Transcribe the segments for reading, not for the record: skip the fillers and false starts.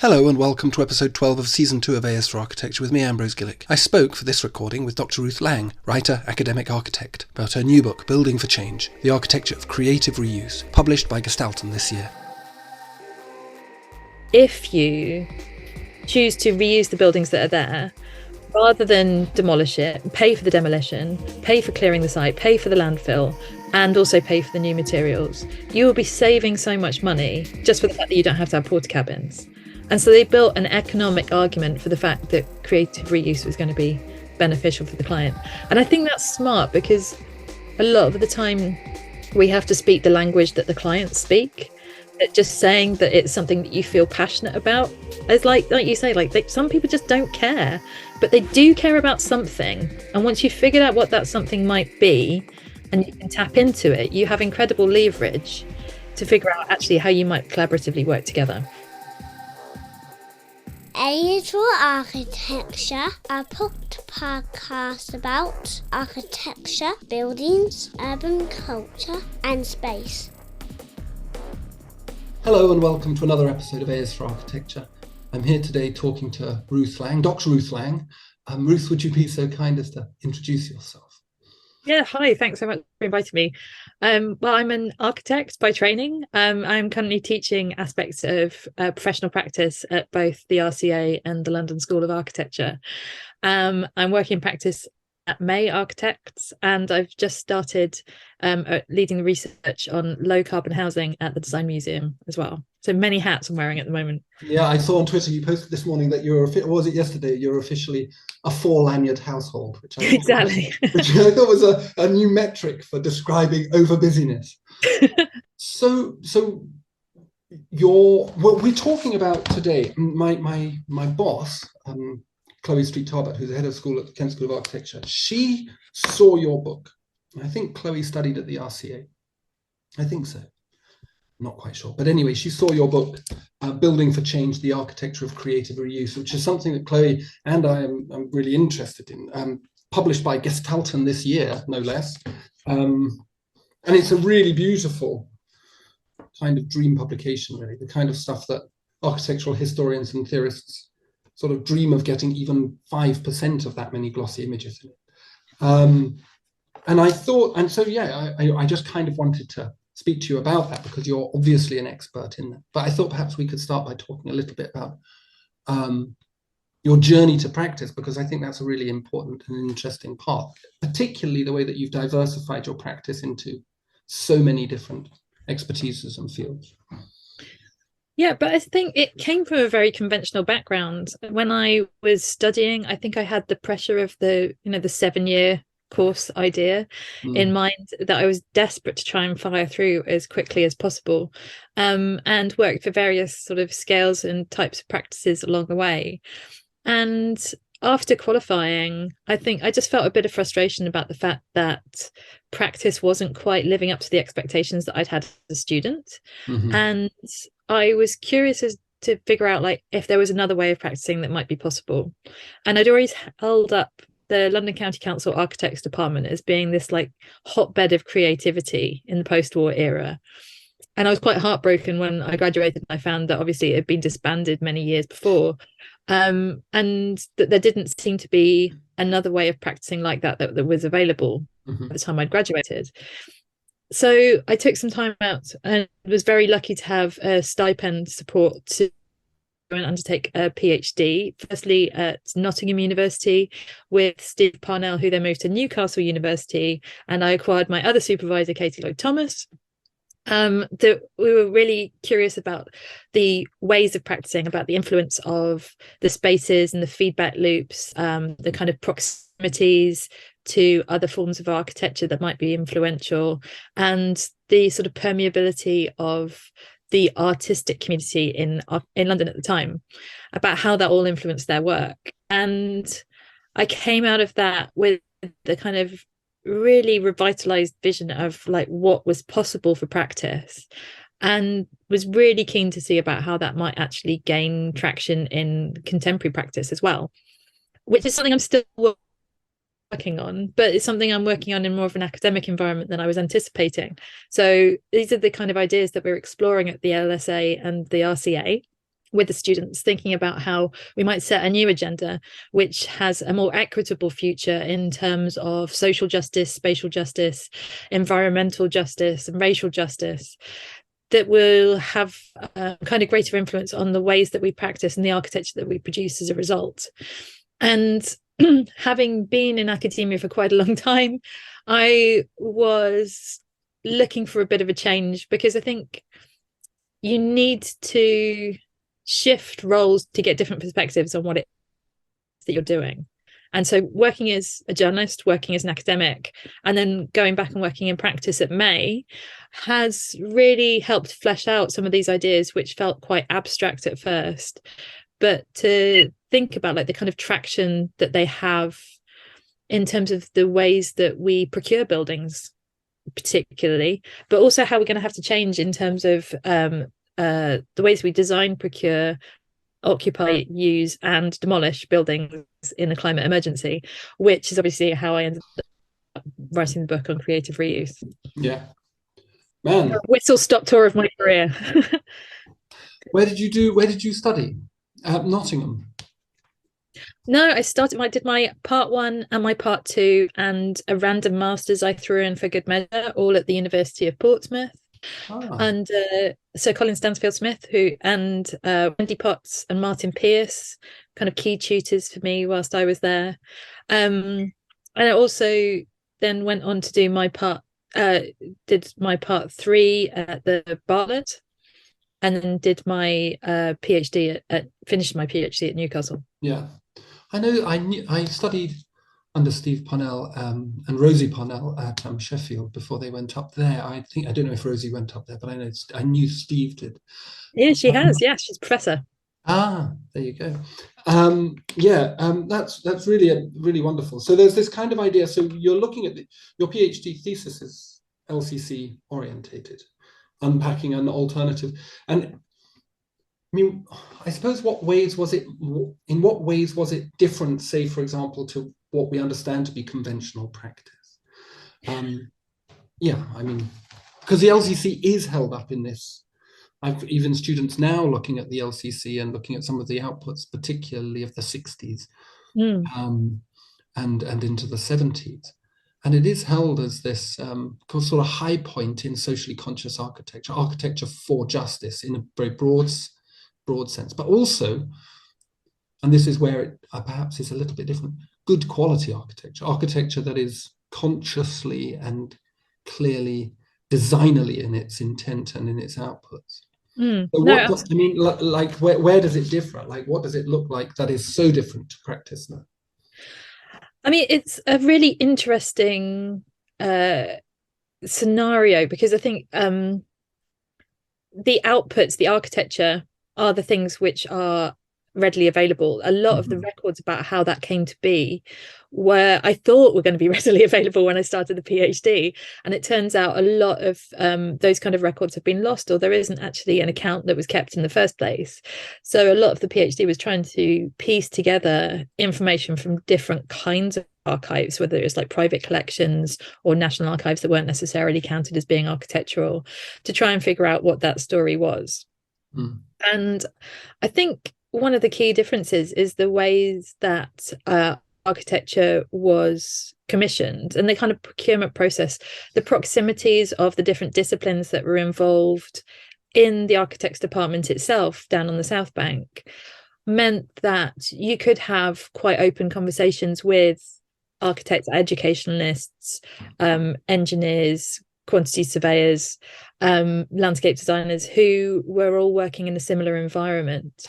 Hello and welcome to episode 12 of season 2 of AS for Architecture with me, Ambrose Gillick. I spoke for this recording with Dr. Ruth Lang, writer, academic architect, about her new book, Building for Change, The Architecture of Creative Reuse, published by Gestalten this year. If you choose to reuse the buildings that are there, rather than demolish it, pay for the demolition, pay for clearing the site, pay for the landfill, and also pay for the new materials, you will be saving so much money just for the fact that you don't have to have porta cabins. And so they built an economic argument for the fact that creative reuse was going to be beneficial for the client. And I think that's smart because a lot of the time we have to speak the language that the clients speak. That just saying that it's something that you feel passionate about is like you say, some people just don't care, but they do care about something. And once you've figured out what that something might be and you can tap into it, you have incredible leverage to figure out actually how you might collaboratively work together. AS for Architecture, a podcast about architecture, buildings, urban culture and space. Hello and welcome to another episode of AS for Architecture. I'm here today talking to Ruth Lang, Dr. Ruth Lang. Ruth, would you be so kind as to introduce yourself? Yeah, hi, thanks so much for inviting me. Well, I'm an architect by training. I'm currently teaching aspects of professional practice at both the RCA and the London School of Architecture. I'm working in practice at May Architects, and I've just started leading the research on low carbon housing at the Design Museum as well. So many hats I'm wearing at the moment. Yeah, I saw on Twitter you posted this morning that or was it yesterday? You're officially a 4-lanyard household, which I thought was a new metric for describing over busyness. So what we're talking about today. My boss, Chloe Street Tarbatt, who's the head of school at the Kent School of Architecture, she saw your book. I think Chloe studied at the RCA. I think so. I'm not quite sure. But anyway, she saw your book, Building for Change, The Architecture of Creative Reuse, which is something that Chloe and I am really interested in, published by Gestalten this year, no less. And it's a really beautiful kind of dream publication, really, the kind of stuff that architectural historians and theorists sort of dream of getting even 5% of that many glossy images in it. And I thought, and so, yeah, I just kind of wanted to speak to you about that because you're obviously an expert in that. But I thought perhaps we could start by talking a little bit about your journey to practice, because I think that's a really important and interesting part, particularly the way that you've diversified your practice into so many different expertises and fields. Yeah, but I think it came from a very conventional background. When I was studying, I think I had the pressure of the 7-year course idea in mind that I was desperate to try and fire through as quickly as possible, and worked for various sort of scales and types of practices along the way. And after qualifying, I think I just felt a bit of frustration about the fact that practice wasn't quite living up to the expectations that I'd had as a student. And I was curious as to figure out if there was another way of practicing that might be possible. And I'd always held up the London County Council Architects Department as being this hotbed of creativity in the post-war era. And I was quite heartbroken when I graduated and I found that obviously it had been disbanded many years before, and that there didn't seem to be another way of practicing like that was available at the time I'd graduated. So I took some time out and was very lucky to have a stipend support to and undertake a PhD, firstly at Nottingham University with Steve Parnell, who then moved to Newcastle University, and I acquired my other supervisor, Katie Lloyd-Thomas. That we were really curious about the ways of practicing, about the influence of the spaces and the feedback loops, the kind of proximities to other forms of architecture that might be influential, and the sort of permeability of the artistic community in London at the time, about how that all influenced their work. And I came out of that with the kind of really revitalized vision of what was possible for practice, and was really keen to see about how that might actually gain traction in contemporary practice as well, which is something I'm still working on, but it's something I'm working on in more of an academic environment than I was anticipating. So these are the kind of ideas that we're exploring at the LSA and the RCA. with the students, thinking about how we might set a new agenda which has a more equitable future in terms of social justice, spatial justice, environmental justice, and racial justice, that will have kind of greater influence on the ways that we practice and the architecture that we produce as a result. And having been in academia for quite a long time, I was looking for a bit of a change, because I think you need to shift roles to get different perspectives on what it is that you're doing. And so working as a journalist, working as an academic, and then going back and working in practice at May has really helped flesh out some of these ideas, which felt quite abstract at first, but to think about like the kind of traction that they have in terms of the ways that we procure buildings particularly, but also how we're going to have to change in terms of the ways we design, procure, occupy, use, and demolish buildings in a climate emergency, which is obviously how I ended up writing the book on creative reuse. Yeah, man. Whistle stop tour of my career. Where did you study? Nottingham. No, I did my part 1 and my part 2 and a random master's I threw in for good measure, all at the University of Portsmouth. And Sir Colin Stansfield-Smith, who and Wendy Potts and Martin Pierce, kind of key tutors for me whilst I was there. And I also then went on to do did my part 3 at the Bartlett, and then did my PhD finished my PhD at Newcastle. Yeah, I studied under Steve Parnell and Rosie Parnell at Sheffield before they went up there. I don't know if Rosie went up there, but I knew Steve did. Yeah, she has. Yeah, she's professor. There you go. That's really wonderful. So there's this kind of idea. So you're looking at your PhD thesis is LCC orientated, unpacking an alternative. And I mean, I suppose in what ways was it different, say, for example, to what we understand to be conventional practice? I mean, because the LCC is held up in this. I've even students now looking at the LCC and looking at some of the outputs, particularly of the 60s and into the 70s. And it is held as this sort of high point in socially conscious architecture for justice in a very broad sense, but also, and this is where it perhaps is a little bit different, good quality architecture that is consciously and clearly designerly in its intent and in its outputs. So where does it differ? Like, what does it look like that is so different to practice now? I mean, it's a really interesting scenario, because I think the outputs, the architecture, are the things which are readily available. A lot of the records about how that came to be I thought were going to be readily available when I started the PhD, and it turns out a lot of those kind of records have been lost, or there isn't actually an account that was kept in the first place. So a lot of the PhD was trying to piece together information from different kinds of archives, whether it's like private collections or national archives that weren't necessarily counted as being architectural, to try and figure out what that story was. And I think one of the key differences is the ways that architecture was commissioned and the kind of procurement process, the proximities of the different disciplines that were involved in the architects department itself down on the South Bank, meant that you could have quite open conversations with architects, educationalists, engineers, quantity surveyors, landscape designers, who were all working in a similar environment.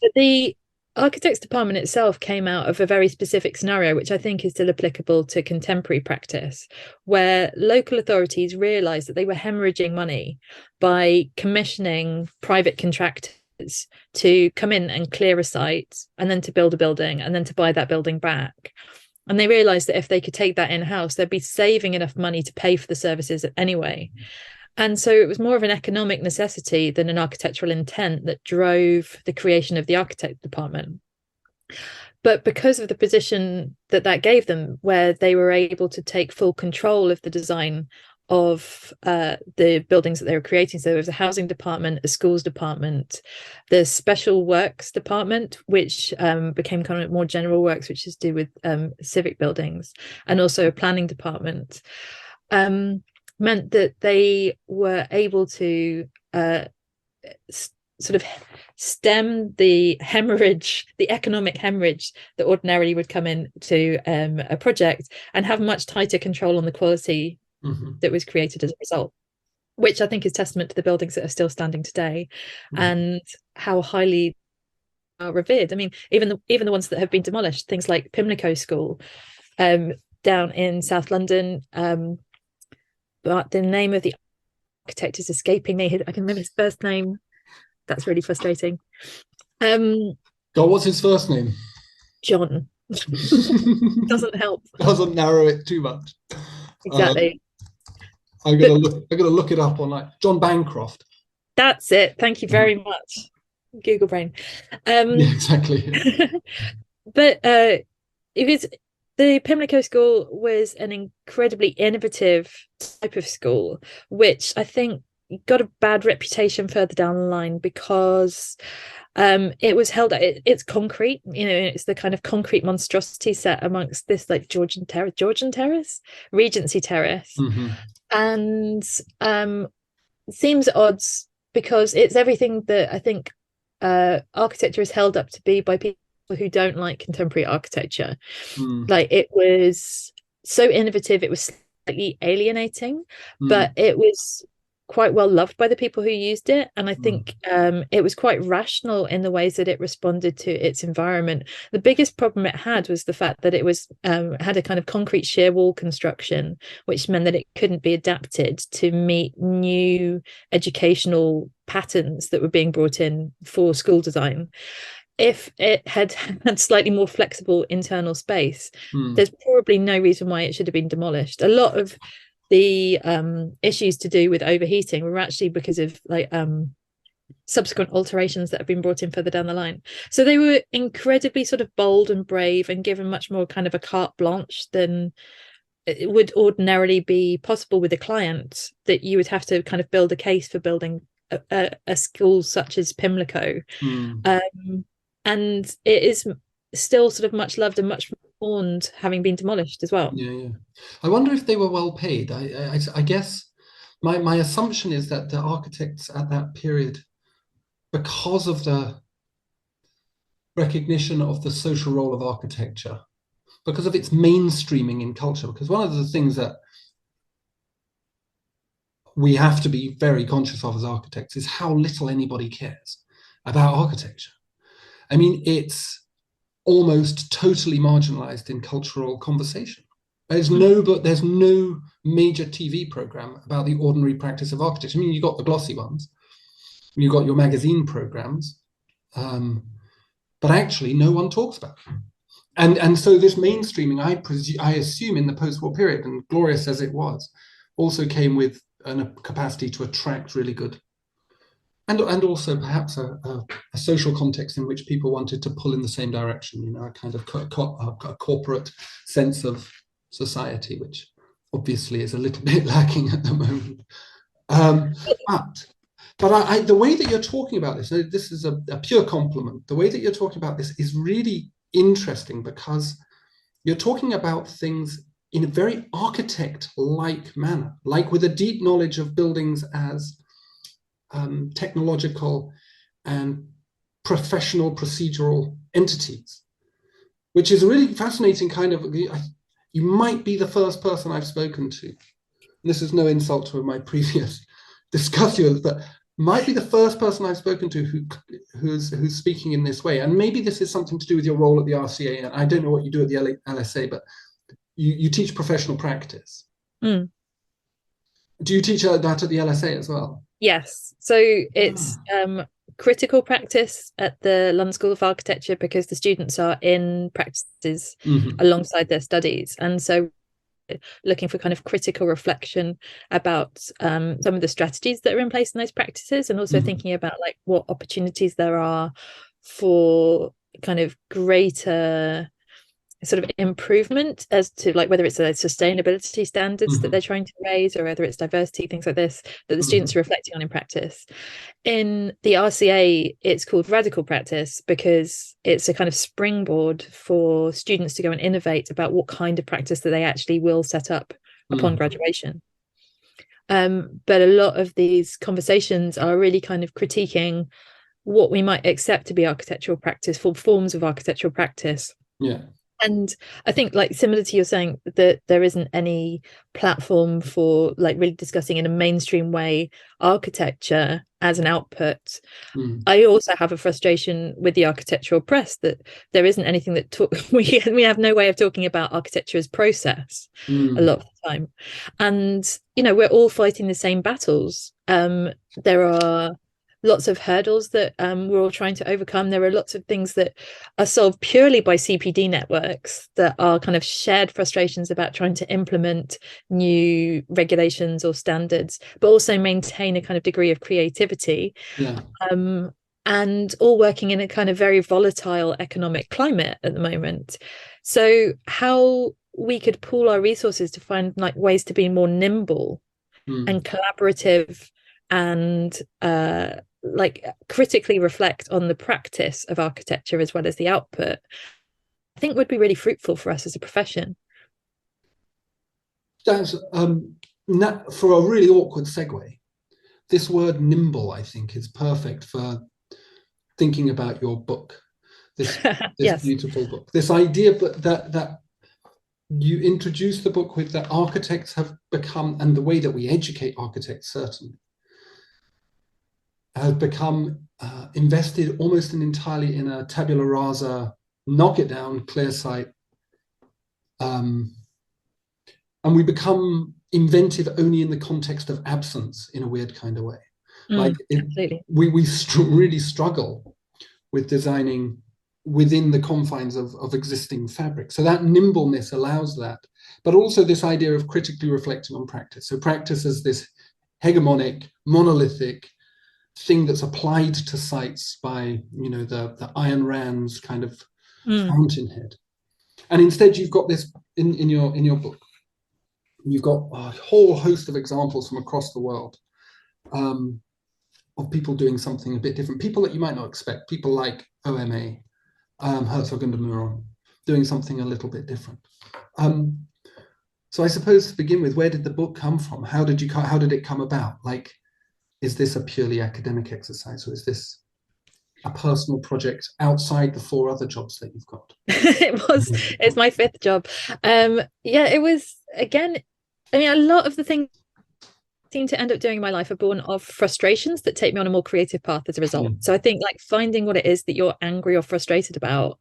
But the architects department itself came out of a very specific scenario, which I think is still applicable to contemporary practice, where local authorities realized that they were hemorrhaging money by commissioning private contractors to come in and clear a site, and then to build a building, and then to buy that building back. And they realized that if they could take that in-house, they'd be saving enough money to pay for the services anyway. And so it was more of an economic necessity than an architectural intent that drove the creation of the architect department. But because of the position that gave them, where they were able to take full control of the design of the buildings that they were creating. So there was a housing department, a schools department, the special works department, which became kind of more general works, which is to do with civic buildings, and also a planning department, meant that they were able to sort of stem the hemorrhage, the economic hemorrhage that ordinarily would come into a project, and have much tighter control on the quality that was created as a result, which I think is testament to the buildings that are still standing today and how highly are revered. I mean, even the ones that have been demolished, things like Pimlico School down in South London, but the name of the architect is escaping me. I can remember his first name. That's really frustrating. God, what's his first name? John. Doesn't help. Doesn't narrow it too much. Exactly. I'm gonna look it up online. John Bancroft. That's it. Thank you very much. Google brain. Yeah, exactly. But it was, the Pimlico School was an incredibly innovative type of school, which I think got a bad reputation further down the line because it was held at it's concrete, it's the kind of concrete monstrosity set amongst this like Georgian Terrace, Regency Terrace, and seems at odds because it's everything that I think architecture is held up to be by people who don't like contemporary architecture. Like, it was so innovative, it was slightly alienating, but it was quite well loved by the people who used it, and I think it was quite rational in the ways that it responded to its environment. The biggest problem it had was the fact that it was had a kind of concrete shear wall construction, which meant that it couldn't be adapted to meet new educational patterns that were being brought in for school design. If it had slightly more flexible internal space, there's probably no reason why it should have been demolished. A lot of the issues to do with overheating were actually because of subsequent alterations that have been brought in further down the line. So they were incredibly sort of bold and brave and given much more kind of a carte blanche than it would ordinarily be possible with a client, that you would have to kind of build a case for building a school such as Pimlico. And it is still sort of much loved and much mourned, having been demolished as well. Yeah. I wonder if they were well paid. I guess my assumption is that the architects at that period, because of the recognition of the social role of architecture, because of its mainstreaming in culture, because one of the things that we have to be very conscious of as architects is how little anybody cares about architecture. I mean, it's almost totally marginalized in cultural conversation. There's no major TV program about the ordinary practice of architecture. I mean, you got the glossy ones, you got your magazine programs, but actually no one talks about it. And so this mainstreaming, I assume in the post-war period, and glorious as it was, also came with a capacity to attract really good, and also perhaps a social context in which people wanted to pull in the same direction, a kind of a corporate sense of society, which obviously is a little bit lacking at the moment. But the way that you're talking about this is a pure compliment. The way that you're talking about this is really interesting because you're talking about things in a very architect-like manner, like with a deep knowledge of buildings as technological and professional procedural entities, which is a really fascinating kind of, you might be the first person I've spoken to, and this is no insult to my previous discussions, but might be the first person I've spoken to who's speaking in this way. And maybe this is something to do with your role at the RCA, and I don't know what you do at the LSA, but you teach professional practice. Do you teach that at the LSA as well? Yes, so it's critical practice at the London School of Architecture, because the students are in practices alongside their studies, and so looking for kind of critical reflection about some of the strategies that are in place in those practices, and also thinking about like what opportunities there are for kind of greater sort of improvement as to like whether it's a sustainability standards that they're trying to raise, or whether it's diversity, things like this, that the students are reflecting on in practice. In the RCA, it's called radical practice because it's a kind of springboard for students to go and innovate about what kind of practice that they actually will set up upon graduation. But a lot of these conversations are really kind of critiquing what we might accept to be architectural practice, for forms of architectural practice. Yeah. And I think, like, similar to you're saying, that there isn't any platform for like really discussing in a mainstream way architecture as an output. I also have a frustration with the architectural press that there isn't anything that we have no way of talking about architecture as process a lot of the time. And we're all fighting the same battles. There are lots of hurdles that we're all trying to overcome. There are lots of things that are solved purely by CPD networks that are kind of shared frustrations about trying to implement new regulations or standards, but also maintain a kind of degree of creativity. And all working in a kind of very volatile economic climate at the moment. So how we could pool our resources to find like ways to be more nimble and collaborative and like critically reflect on the practice of architecture as well as the output, I think would be really fruitful for us as a profession. That's for a really awkward segue. This word nimble, I think, is perfect for thinking about your book, this Yes. beautiful book. This idea that you introduce the book with, that architects have become, and the way that we educate architects certainly, have become invested almost and entirely in a tabula rasa, knock it down, clear sight. And we become inventive only in the context of absence in a weird kind of way. We really struggle with designing within the confines of existing fabric. So that nimbleness allows that, but also this idea of critically reflecting on practice. So practice as this hegemonic, monolithic thing that's applied to sites by, the Ayn Rand's kind of fountainhead. And instead you've got this in your book. You've got a whole host of examples from across the world of people doing something a bit different. People that you might not expect. People like OMA, Herzog and de Meuron, doing something a little bit different. So I suppose to begin with, where did the book come from? How did it come about? Like, is this a purely academic exercise, or is this a personal project outside the 4 other jobs that you've got? It's my 5th job. It was, again, I mean, a lot of the things I seem to end up doing in my life are born of frustrations that take me on a more creative path as a result. So I think like finding what it is that you're angry or frustrated about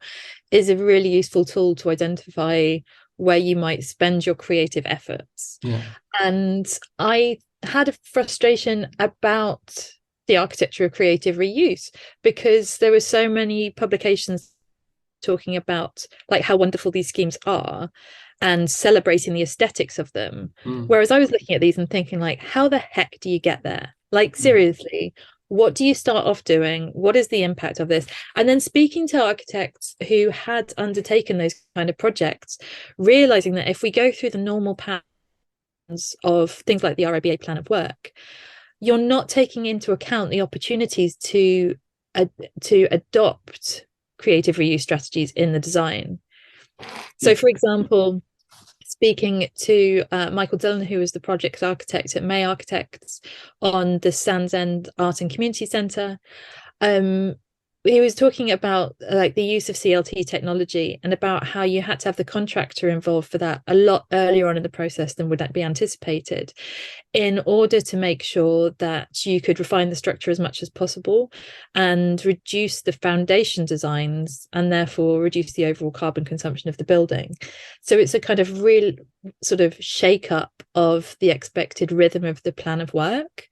is a really useful tool to identify where you might spend your creative efforts. And I had a frustration about the architecture of creative reuse because there were so many publications talking about like how wonderful these schemes are and celebrating the aesthetics of them. Whereas I was looking at these and thinking like, how the heck do you get there? Like, seriously, what do you start off doing? What is the impact of this? And then speaking to architects who had undertaken those kind of projects, realizing that if we go through the normal path of things like the RIBA plan of work, you're not taking into account the opportunities to adopt creative reuse strategies in the design. So, for example, speaking to Michael Dillon, who was the project architect at May Architects on the Sands End Art and Community Centre, he was talking about like the use of CLT technology and about how you had to have the contractor involved for that a lot earlier on in the process than would be anticipated, in order to make sure that you could refine the structure as much as possible and reduce the foundation designs and therefore reduce the overall carbon consumption of the building. So it's a kind of real sort of shake up of the expected rhythm of the plan of work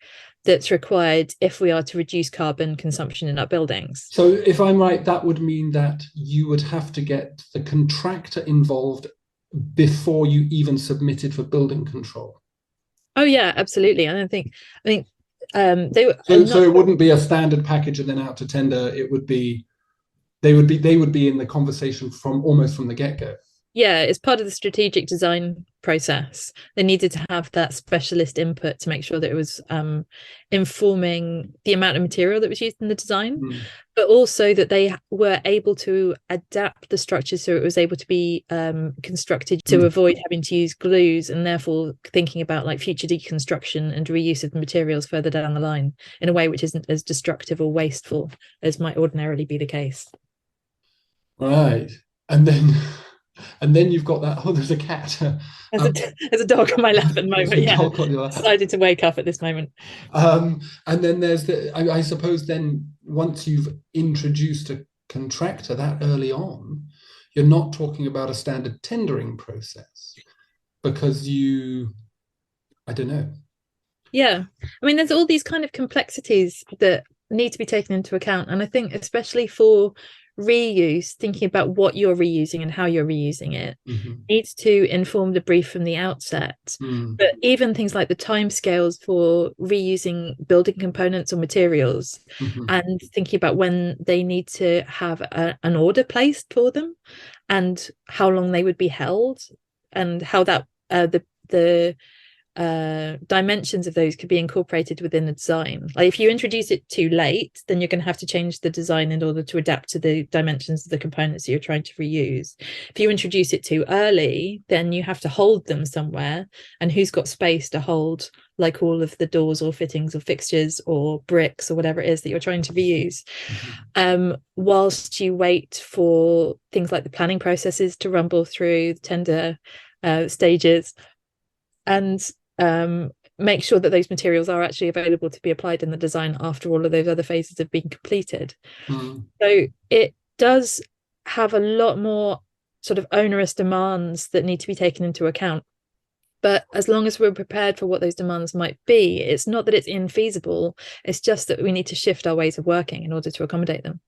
that's required if we are to reduce carbon consumption in our buildings. So if I'm right, that would mean that you would have to get the contractor involved before you even submitted for building control. Oh yeah, absolutely. And I think so it wouldn't be a standard package and then out to tender. It would be they would be in the conversation from almost from the get-go. Yeah, it's part of the strategic design process. They needed to have that specialist input to make sure that it was informing the amount of material that was used in the design, but also that they were able to adapt the structure so it was able to be constructed to avoid having to use glues, and therefore thinking about like future deconstruction and reuse of the materials further down the line in a way which isn't as destructive or wasteful as might ordinarily be the case. Right. And then you've got that, oh, there's a cat. There's a dog on my lap at the moment. Yeah, decided to wake up at this moment. And then there's I suppose then once you've introduced a contractor that early on, you're not talking about a standard tendering process because I don't know. Yeah, I mean, there's all these kind of complexities that need to be taken into account, and I think especially for reuse, thinking about what you're reusing and how you're reusing it needs to inform the brief from the outset. But even things like the timescales for reusing building components or materials, and thinking about when they need to have an order placed for them and how long they would be held, and how that the dimensions of those could be incorporated within the design. Like if you introduce it too late, then you're going to have to change the design in order to adapt to the dimensions of the components that you're trying to reuse. If you introduce it too early, then you have to hold them somewhere, and who's got space to hold like all of the doors or fittings or fixtures or bricks or whatever it is that you're trying to reuse, whilst you wait for things like the planning processes to rumble through the tender stages, and make sure that those materials are actually available to be applied in the design after all of those other phases have been completed. So it does have a lot more sort of onerous demands that need to be taken into account. But as long as we're prepared for what those demands might be, it's not that it's infeasible, it's just that we need to shift our ways of working in order to accommodate them.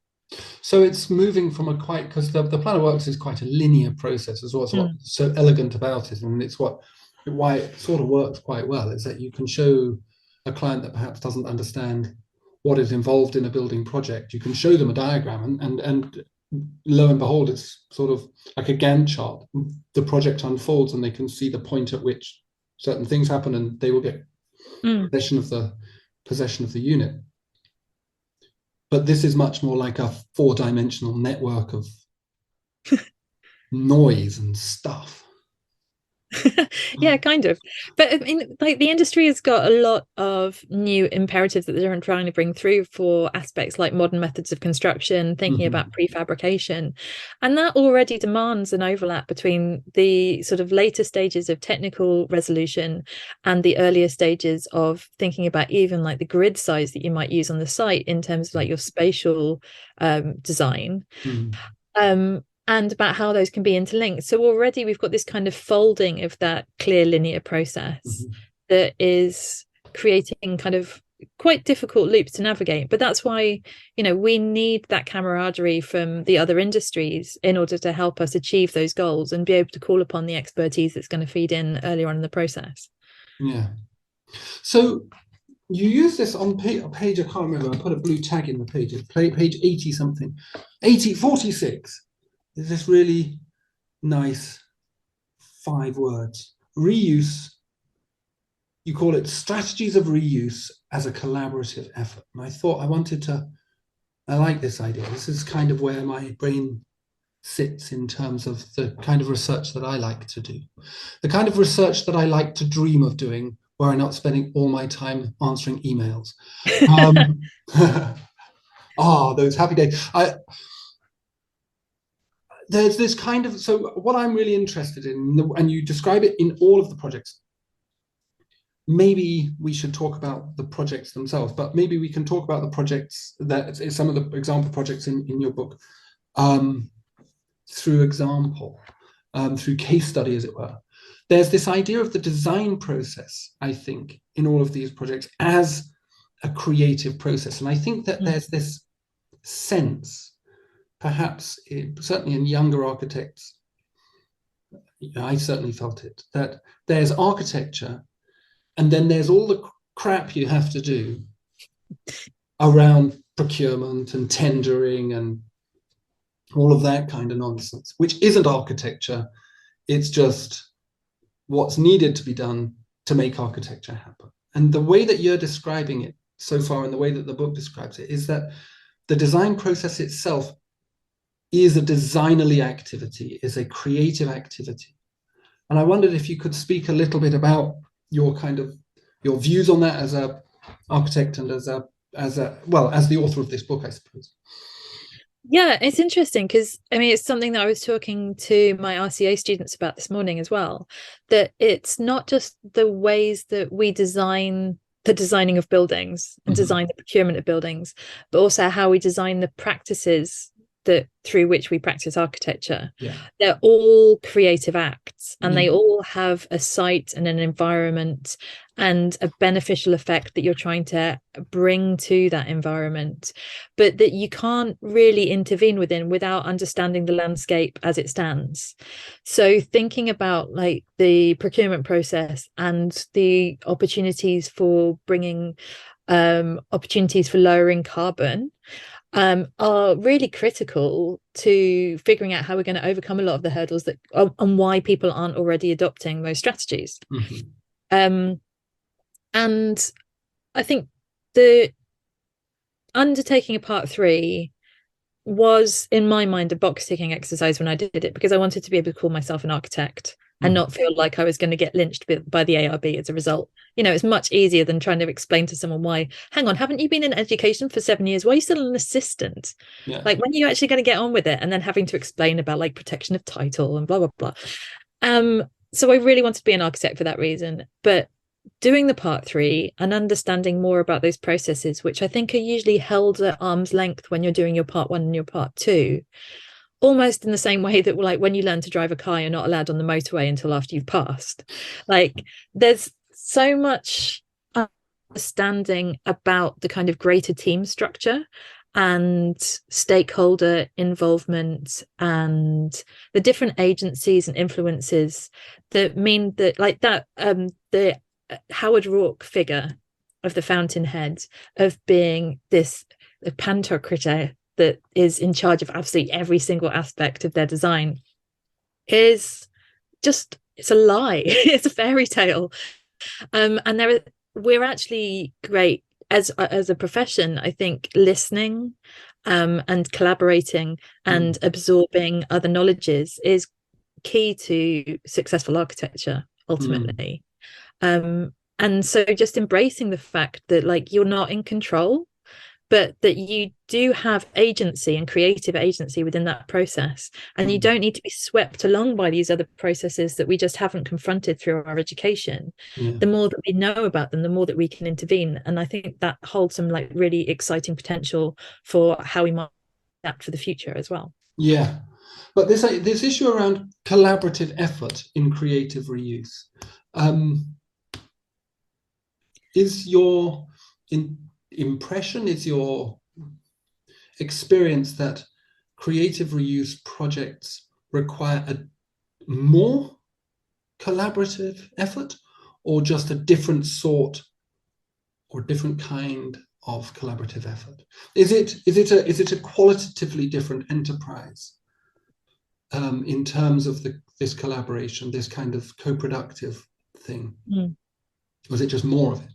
So it's moving from because the plan of works is quite a linear process as well. It's what's so elegant about it, and it's why it sort of works quite well, is that you can show a client that perhaps doesn't understand what is involved in a building project. You can show them a diagram, and lo and behold, it's sort of like a Gantt chart. The project unfolds, and they can see the point at which certain things happen, and they will get possession of the unit. But this is much more like a 4-dimensional network of noise and stuff. Yeah, kind of. But I mean, like the industry has got a lot of new imperatives that they're trying to bring through for aspects like modern methods of construction, thinking about prefabrication. And that already demands an overlap between the sort of later stages of technical resolution and the earlier stages of thinking about even like the grid size that you might use on the site in terms of like your spatial design. And about how those can be interlinked. So already we've got this kind of folding of that clear linear process that is creating kind of quite difficult loops to navigate. But that's why, we need that camaraderie from the other industries in order to help us achieve those goals and be able to call upon the expertise that's going to feed in earlier on in the process. Yeah. So you use this on page, I can't remember, I put a blue tag in the page, page 80 something, 46. There's this really nice 5 words. Reuse, you call it strategies of reuse as a collaborative effort. And I thought I like this idea. This is kind of where my brain sits in terms of the kind of research that I like to do. The kind of research that I like to dream of doing, where I'm not spending all my time answering emails. Those happy days. There's this kind of, so what I'm really interested in, and you describe it in all of the projects, maybe we should talk about the projects themselves, but maybe we can talk about the projects some of the example projects in your book, through example, through case study, as it were. There's this idea of the design process, I think, in all of these projects as a creative process. And I think that there's this sense, perhaps certainly in younger architects, I certainly felt it, that there's architecture and then there's all the crap you have to do around procurement and tendering and all of that kind of nonsense, which isn't architecture, It's just what's needed to be done to make architecture happen. And the way that you're describing it so far, and the way that the book describes it, is that the design process itself is a designerly activity, is a creative activity. And I wondered if you could speak a little bit about your views on that as a architect and as the author of this book, I suppose. Yeah, it's interesting because I mean, it's something that I was talking to my RCA students about this morning as well, that it's not just the ways that we design the designing of buildings and design the procurement of buildings, but also how we design the practices that through which we practice architecture. Yeah. They're all creative acts, and they all have a site and an environment and a beneficial effect that you're trying to bring to that environment, but that you can't really intervene without understanding the landscape as it stands. So thinking about like the procurement process and the opportunities for bringing opportunities for lowering carbon are really critical to figuring out how we're going to overcome a lot of the hurdles that and why people aren't already adopting those strategies. And I think the undertaking of part 3 was, in my mind, a box ticking exercise when I did it, because I wanted to be able to call myself an architect and not feel like I was going to get lynched by the ARB as a result. You know, it's much easier than trying to explain to someone why, hang on, haven't you been in education for 7 years? Why are you still an assistant? Yeah. Like, when are you actually going to get on with it? And then having to explain about like protection of title and blah, blah, blah. So I really wanted to be an architect for that reason. But doing the part 3 and understanding more about those processes, which I think are usually held at arm's length when you're doing your part 1 and your part 2, almost in the same way that, like, when you learn to drive a car, you're not allowed on the motorway until after you've passed. Like, there's so much understanding about the kind of greater team structure and stakeholder involvement and the different agencies and influences that mean that, like, that the Howard Rourke figure of the fountainhead, of being this pantocrator that is in charge of absolutely every single aspect of their design, is just, it's a lie. It's a fairy tale. And we're actually great as a profession, I think, listening and collaborating and absorbing other knowledges is key to successful architecture ultimately. And so just embracing the fact that, like, you're not in control, but that you do have agency and creative agency within that process. And you don't need to be swept along by these other processes that we just haven't confronted through our education. The more that we know about them, the more that we can intervene. And I think that holds some, like, really exciting potential for how we might adapt for the future as well. Yeah. But this issue around collaborative effort in creative reuse, is your impression, is your experience that creative reuse projects require a more collaborative effort, or just a different sort or different kind of collaborative effort? Is it a qualitatively different enterprise in terms of this collaboration, this kind of co-productive thing? Or is it just more of it?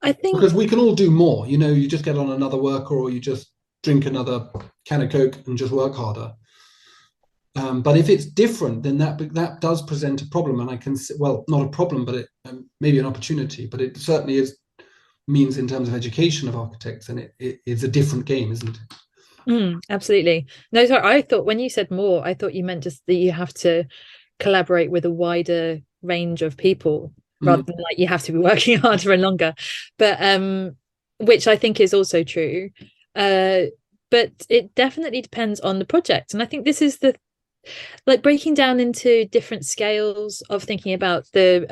I think, because we can all do more. You know, you just get on another worker, or you just drink another can of Coke and just work harder. But if it's different, then that does present a problem. And I can, well, not a problem, but it maybe an opportunity. But it certainly means in terms of education of architects, and it is a different game, isn't it? Absolutely. No, sorry, I thought when you said more, I thought you meant just that you have to collaborate with a wider range of people, rather than like you have to be working harder and longer. But which I think is also true. But it definitely depends on the project. And I think this is like breaking down into different scales of thinking about the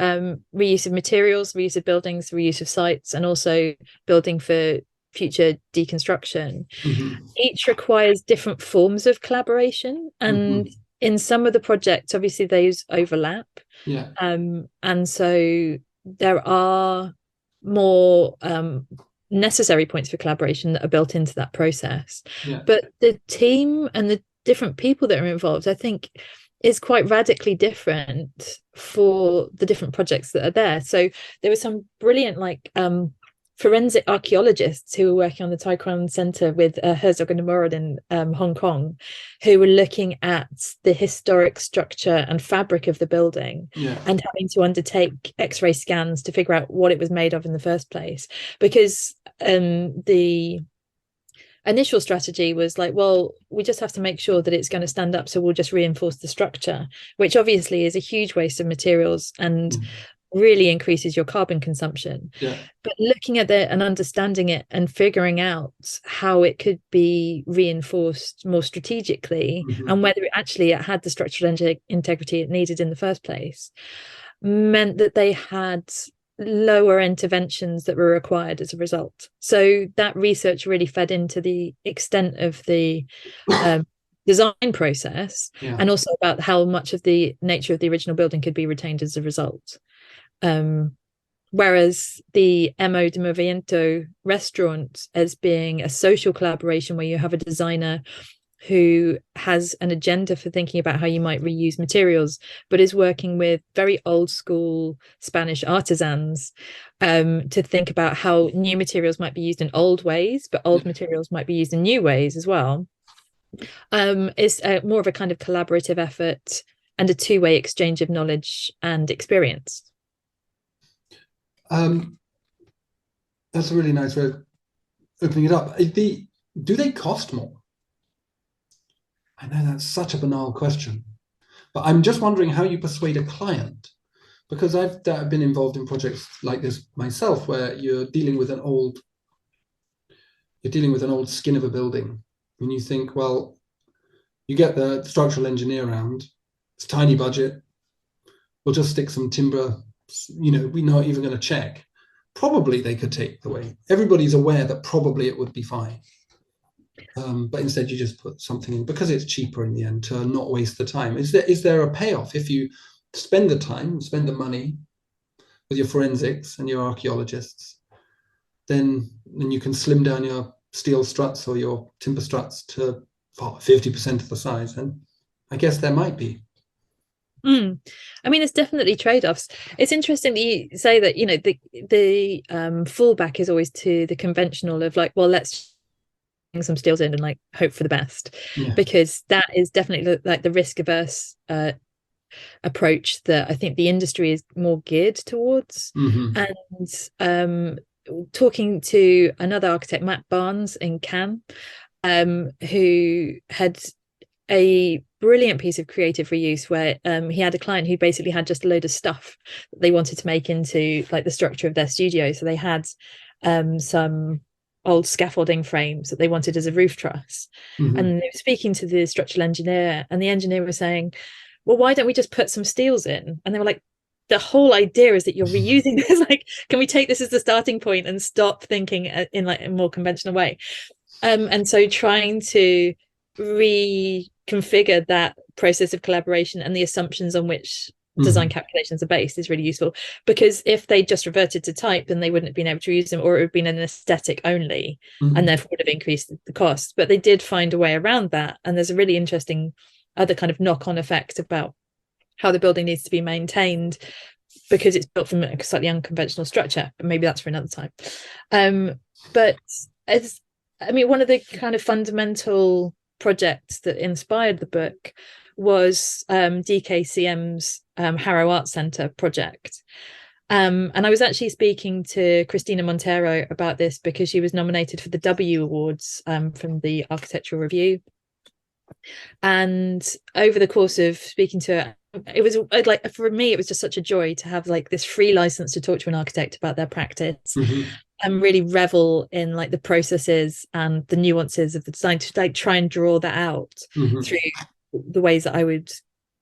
reuse of materials, reuse of buildings, reuse of sites, and also building for future deconstruction. Each requires different forms of collaboration, and in some of the projects, obviously, those overlap. And so there are more necessary points for collaboration that are built into that process. But the team and different people that are involved, I think, is quite radically different for the different projects that are there. So there were some brilliant forensic archaeologists who were working on the Taikwan Center with Herzog and Murad in Hong Kong, who were looking at the historic structure and fabric of the building, and having to undertake X-ray scans to figure out what it was made of in the first place. Because the initial strategy was like, well, we just have to make sure that it's going to stand up, so we'll just reinforce the structure, which obviously is a huge waste of materials and really increases your carbon consumption. But looking at it and understanding it and figuring out how it could be reinforced more strategically, and whether it had the structural integrity it needed in the first place, meant that they had lower interventions that were required as a result. So that research really fed into the extent of the design process, and also about how much of the nature of the original building could be retained as a result. Whereas the Emo de Movimiento restaurant, as being a social collaboration where you have a designer who has an agenda for thinking about how you might reuse materials, but is working with very old school Spanish artisans to think about how new materials might be used in old ways, but old materials might be used in new ways as well, is more of a kind of collaborative effort and a two-way exchange of knowledge and experience. That's a really nice way of opening it up. Do they cost more? I know that's such a banal question, but I'm just wondering how you persuade a client, because I've been involved in projects like this myself, where you're dealing with an old skin of a building, and you think, well, you get the structural engineer around, it's a tiny budget, we'll just stick some timber, we're not even going to check. Probably they could take the weight. Everybody's aware that probably it would be fine. But instead you just put something in because it's cheaper in the end to not waste the time. Is there a payoff if you spend the time, spend the money with your forensics and your archaeologists, then you can slim down your steel struts or your timber struts to 50% of the size? And I guess there might be. I mean, it's definitely trade-offs. It's interesting that you say that, the fallback is always to the conventional of like, well, let's bring some steels in and like hope for the best, because that is definitely like the risk averse approach that I think the industry is more geared towards. And talking to another architect, Matt Barnes in Cannes, who had a brilliant piece of creative reuse where he had a client who basically had just a load of stuff that they wanted to make into like the structure of their studio. So they had some old scaffolding frames that they wanted as a roof truss. And they were speaking to the structural engineer, and the engineer was saying, well, why don't we just put some steels in? And they were like, the whole idea is that you're reusing this. Like, can we take this as the starting point and stop thinking in like a more conventional way? And so trying to reconfigure that process of collaboration and the assumptions on which design calculations are based is really useful, because if they just reverted to type, then they wouldn't have been able to use them, or it would have been an aesthetic only, and therefore would have increased the cost. But they did find a way around that, and there's a really interesting other kind of knock-on effect about how the building needs to be maintained because it's built from a slightly unconventional structure, but maybe that's for another time. But one of the kind of fundamental projects that inspired the book was DKCM's Harrow Arts Centre project. And I was actually speaking to Christina Montero about this because she was nominated for the W Awards from the Architectural Review. And over the course of speaking to her, it was like, for me, it was just such a joy to have like this free license to talk to an architect about their practice and really revel in like the processes and the nuances of the design, to like try and draw that out through the ways that I would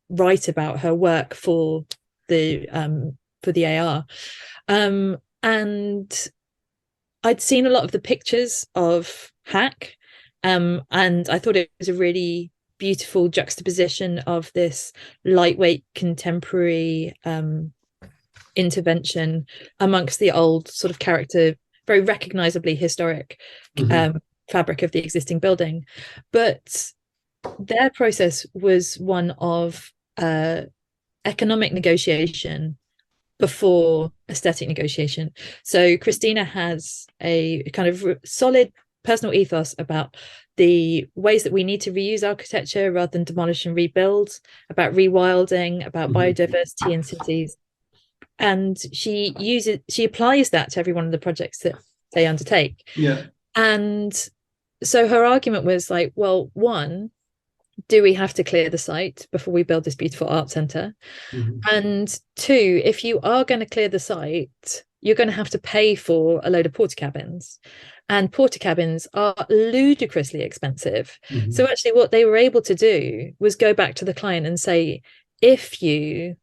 write about her work for the AR. And I'd seen a lot of the pictures of Hack, and I thought it was a really beautiful juxtaposition of this lightweight contemporary intervention amongst the old sort of character, very recognizably historic fabric of the existing building. But their process was one of economic negotiation before aesthetic negotiation. So Christina has a kind of solid personal ethos about the ways that we need to reuse architecture rather than demolish and rebuild, about rewilding, about biodiversity in cities. And she applies that to every one of the projects that they undertake. Yeah. And so her argument was like, well, one, do we have to clear the site before we build this beautiful art centre? And two, if you are going to clear the site, you're going to have to pay for a load of porta cabins. And porta cabins are ludicrously expensive. So actually what they were able to do was go back to the client and say, if you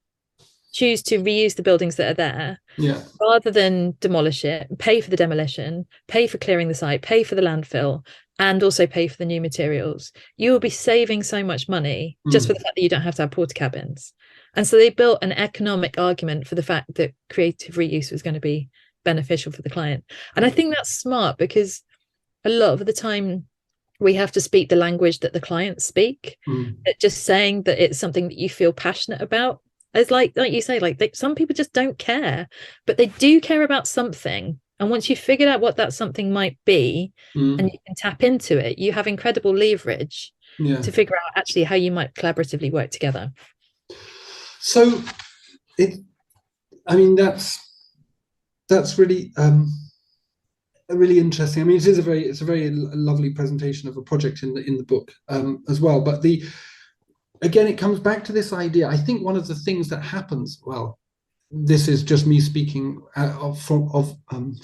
choose to reuse the buildings that are there, rather than demolish it, pay for the demolition, pay for clearing the site, pay for the landfill, and also pay for the new materials, you will be saving so much money just for the fact that you don't have to have porta cabins. And so they built an economic argument for the fact that creative reuse was going to be beneficial for the client. And I think that's smart, because a lot of the time we have to speak the language that the clients speak. That just saying that it's something that you feel passionate about, it's like you say, like some people just don't care, but they do care about something. And once you've figured out what that something might be, and you can tap into it, you have incredible leverage to figure out actually how you might collaboratively work together. So that's really really interesting. I mean, it's a very lovely presentation of a project in the book as well. But again, it comes back to this idea. I think one of the things that happens, well, this is just me speaking from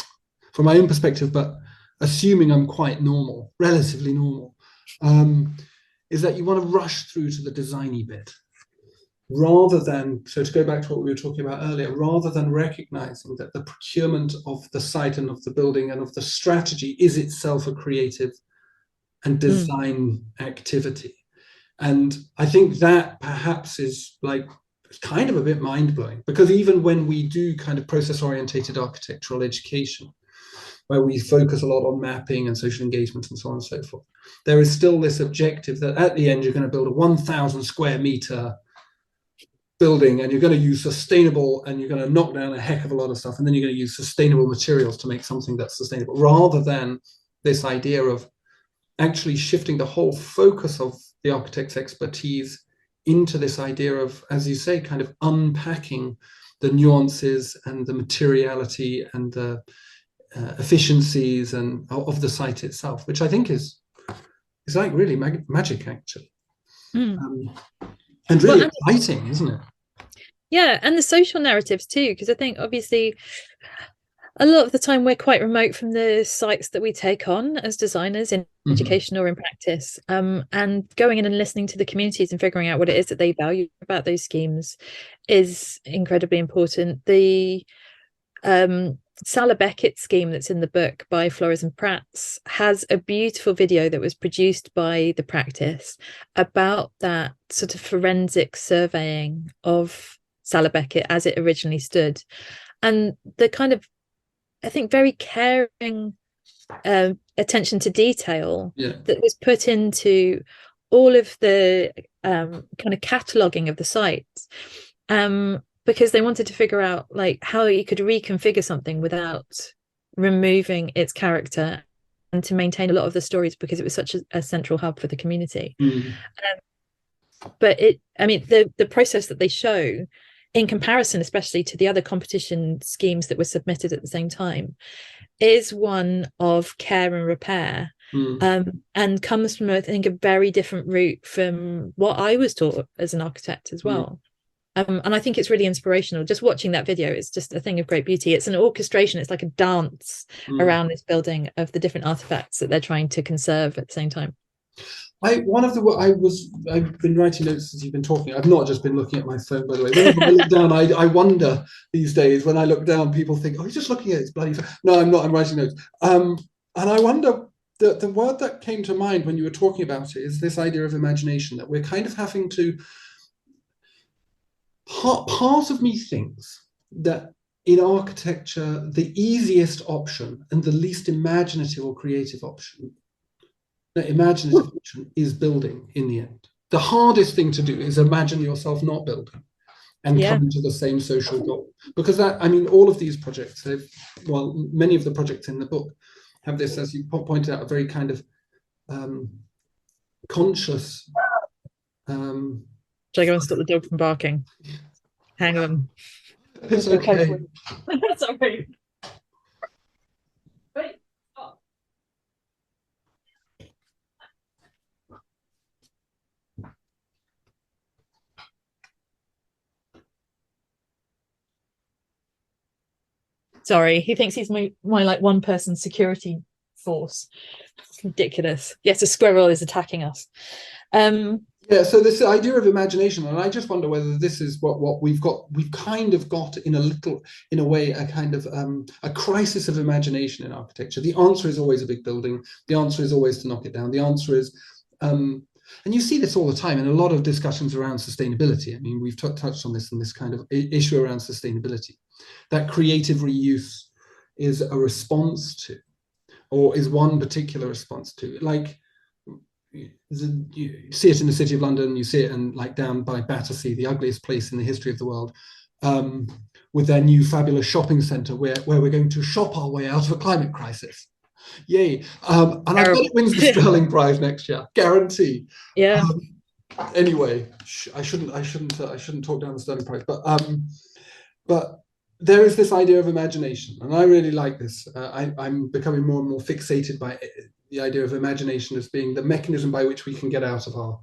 my own perspective, but assuming I'm quite normal, relatively normal, is that you want to rush through to the designy bit, rather than, so to go back to what we were talking about earlier, rather than recognizing that the procurement of the site and of the building and of the strategy is itself a creative and design activity. And I think that perhaps is like kind of a bit mind-blowing, because even when we do kind of process-orientated architectural education, where we focus a lot on mapping and social engagement and so on and so forth, there is still this objective that at the end you're going to build a 1,000 square meter building, and you're going to use sustainable, and you're going to knock down a heck of a lot of stuff, and then you're going to use sustainable materials to make something that's sustainable, rather than this idea of actually shifting the whole focus of the architect's expertise into this idea of, as you say, kind of unpacking the nuances and the materiality and the efficiencies and of the site itself, which I think is like really magic, actually. And really exciting, isn't it? Yeah, and the social narratives too, because I think obviously a lot of the time we're quite remote from the sites that we take on as designers in education or in practice, and going in and listening to the communities and figuring out what it is that they value about those schemes is incredibly important. The Salah Beckett scheme that's in the book by Flores and Prats has a beautiful video that was produced by the practice about that sort of forensic surveying of Salah Beckett as it originally stood, and the kind of, I think, very caring attention to detail that was put into all of the kind of cataloguing of the sites, because they wanted to figure out like how you could reconfigure something without removing its character, and to maintain a lot of the stories because it was such a central hub for the community. But the process that they show, in comparison especially to the other competition schemes that were submitted at the same time, is one of care and repair, and comes from, I think, a very different route from what I was taught as an architect as well. And I think it's really inspirational. Just watching that video is just a thing of great beauty. It's an orchestration, it's like a dance around this building of the different artifacts that they're trying to conserve at the same time. I've been writing notes as you've been talking. I've not just been looking at my phone, by the way. Whenever I look down, I wonder these days, when I look down, people think, oh, he's just looking at his bloody phone. No, I'm not, I'm writing notes. And I wonder, the word that came to mind when you were talking about it is this idea of imagination, that we're kind of having to, part of me thinks that in architecture, the easiest option and the least imaginative or creative option Imaginative fiction is building in the end. The hardest thing to do is imagine yourself not building and come to the same social goal. Because that, I mean, all of these projects, well, many of the projects in the book have this, as you pointed out, a very kind of conscious. Should I go and stop the dog from barking? Hang on. It's okay. Sorry. Wait. Oh. Sorry, he thinks he's my like one person security force. It's ridiculous. Yes, a squirrel is attacking us. Yeah, so this idea of imagination, and I just wonder whether this is what we've kind of got in a way, a kind of a crisis of imagination in architecture. The answer is always a big building. The answer is always to knock it down. The answer is, and you see this all the time in a lot of discussions around sustainability. I mean, we've touched on this in this kind of issue around sustainability, that creative reuse is a response to, or is one particular response to, like, you see it in the City of London, you see it in, like, down by Battersea, the ugliest place in the history of the world, with their new fabulous shopping centre where we're going to shop our way out of a climate crisis. Yay. And I bet it wins the Sterling Prize next year, guarantee. Yeah. Anyway, I shouldn't talk down the Sterling Prize, but there is this idea of imagination, and I really like this. I'm becoming more and more fixated by the idea of imagination as being the mechanism by which we can get out of our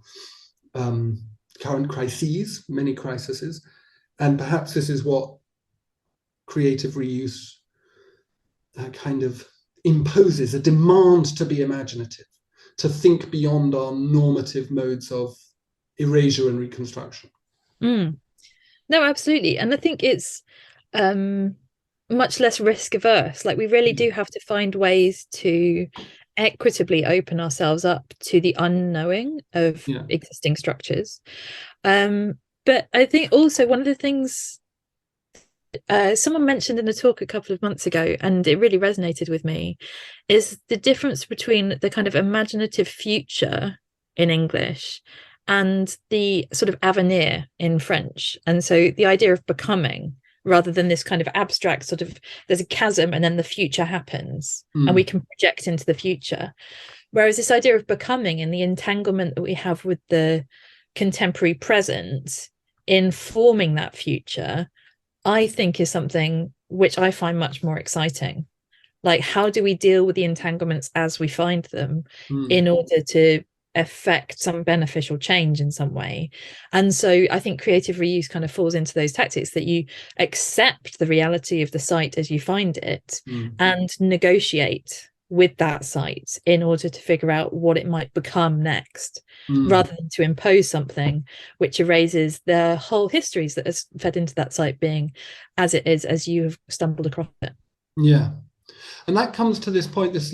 current crises, many crises, and perhaps this is what creative reuse kind of imposes, a demand to be imaginative, to think beyond our normative modes of erasure and reconstruction. No, absolutely. And I think it's much less risk averse. Like, we really do have to find ways to equitably open ourselves up to the unknowing of existing structures. But I think also one of the things someone mentioned in the talk a couple of months ago, and it really resonated with me, is the difference between the kind of imaginative future in English and the sort of avenir in French. And so the idea of becoming, rather than this kind of abstract sort of, there's a chasm and then the future happens and we can project into the future. Whereas this idea of becoming and the entanglement that we have with the contemporary present in forming that future, I think is something which I find much more exciting. Like, how do we deal with the entanglements as we find them in order to affect some beneficial change in some way? And so I think creative reuse kind of falls into those tactics, that you accept the reality of the site as you find it and negotiate with that site in order to figure out what it might become next, rather than to impose something which erases the whole histories that has fed into that site being as it is, as you have stumbled across it. Yeah. And that comes to this point, this